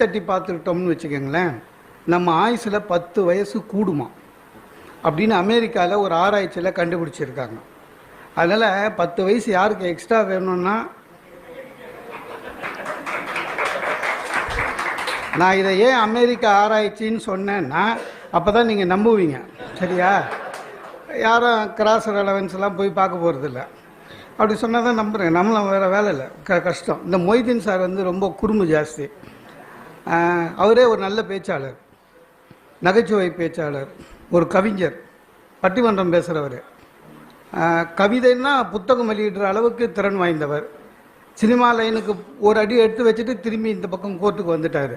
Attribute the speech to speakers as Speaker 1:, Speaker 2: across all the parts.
Speaker 1: தட்டி பார்த்துக்கிட்டோம்னு வச்சுக்கோங்களேன், நம்ம ஆயுசில் 10 வயசு கூடுமா அப்படின்னு அமெரிக்காவில் ஒரு ஆராய்ச்சியில் கண்டுபிடிச்சிருக்காங்க. அதனால் 10 வயசு யாருக்கு எக்ஸ்ட்ரா வேணும்னா, நான் இதை ஏன் அமெரிக்கா ஆராய்ச்சின்னு சொன்னேன்னா அப்போ தான் நீங்கள் நம்புவீங்க. சரியா? யாரும் கிராஸ் ரெலவன்ஸ்லாம் போய் பார்க்க போகிறதில்ல. அப்படி சொன்னால் தான் நம்புகிறேன். நம்மளும் வேறு வேலை இல்லை, கஷ்டம். இந்த மொய்தீன் சார் வந்து ரொம்ப குறும்பு ஜாஸ்தி. அவரே ஒரு நல்ல பேச்சாளர், நகைச்சுவை பேச்சாளர், ஒரு கவிஞர், பட்டிமன்றம் பேசுகிறவர், கவிதைன்னா புத்தகம் வெளியிடுற அளவுக்கு திறன் வாய்ந்தவர். சினிமா லைனுக்கு ஒரு அடி எடுத்து வச்சுட்டு திரும்பி இந்த பக்கம் கோர்ட்டுக்கு வந்துட்டார்.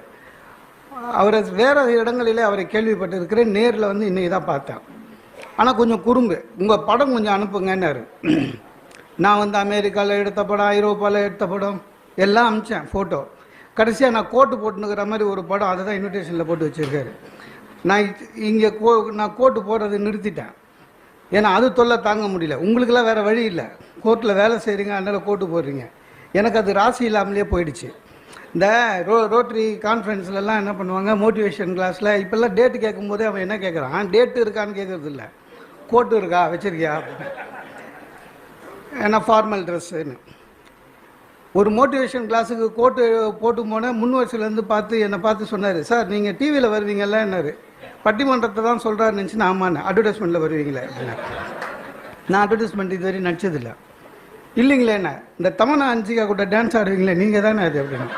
Speaker 1: அவரை வேறு இடங்களிலே அவரை கேள்விப்பட்டிருக்கிறேன், நேரில் வந்து இன்றைக்கி தான் பார்த்தேன். ஆனால் கொஞ்சம் குறும்பு. உங்கள் படம் கொஞ்சம் அனுப்புங்கன்னாரு. நான் வந்து அமெரிக்காவில் எடுத்த படம், ஐரோப்பாவில் எடுத்த படம் எல்லாம் அனுப்பிச்சேன் ஃபோட்டோ. கடைசியாக நான் கோட்டு போட்டுனுக்கிற மாதிரி ஒரு படம், அதை தான் இன்விடேஷனில் போட்டு வச்சுருக்காரு. நான் இங்கே நான் கோட்டு போடுறது நிறுத்திட்டேன். ஏன்னா அது தொல்லை தாங்க முடியல. உங்களுக்கெல்லாம் வேறு வழி இல்லை, கோர்ட்டில் வேலை செய்கிறீங்க, அதனால் கோட்டு போடுறீங்க. எனக்கு அது ராசி இல்லாமலே போயிடுச்சு. இந்த ரோட்டரி கான்ஃபரன்ஸ்லலாம் என்ன பண்ணுவாங்க, மோட்டிவேஷன் கிளாஸில் இப்போல்லாம் டேட்டு கேட்கும்போதே அவன் என்ன கேட்குறான், டேட்டு இருக்கான்னு கேட்குறது இல்லை, கோட்டு இருக்கா வச்சுருக்கியா, ஏன்னா ஃபார்மல் ட்ரெஸ்ஸுன்னு. ஒரு மோட்டிவேஷன் கிளாஸுக்கு கோட்டு போட்டு போனேன். 3 வருஷத்துலேருந்து என்னை பார்த்து சொன்னார், சார் நீங்கள் டிவியில் வருவீங்கல்லன்னாரு. பட்டிமன்றத்தை தான் சொல்கிறாரு நினச்சி நான் ஆமாண்ணே, அட்வர்டைஸ்மெண்ட்டில் வருவீங்களே அப்படின்னா. நான் அட்வர்டைஸ்மெண்ட் இதுவரை நடிச்சதில்லை. இல்லைங்களே, என்ன இந்த தமன்னா அஞ்சிகா கூட டான்ஸ் ஆடுவீங்களே நீங்கள் தானே அது அப்படின்னு.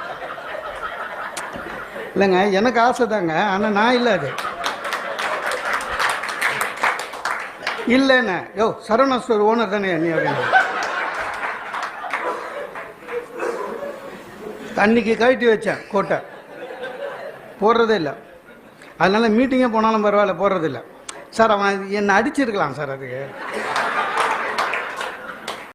Speaker 1: இல்லைங்க, எனக்கு ஆசை தாங்க, ஆனால் நான் இல்லை அது. இல்லைண்ணே, யோ சரவணா ஸ்டோர் ஓனர் தானே நீ அப்படின்னு. அன்னைக்கு கழட்டி வச்சேன் கோட்டை, போடுறதே இல்லை. அதனால் மீட்டிங்கே போனாலும் பரவாயில்ல, போடுறதில்லை. சார் அவன் என்னை அடிச்சிருக்கலாம் சார், அதுக்கு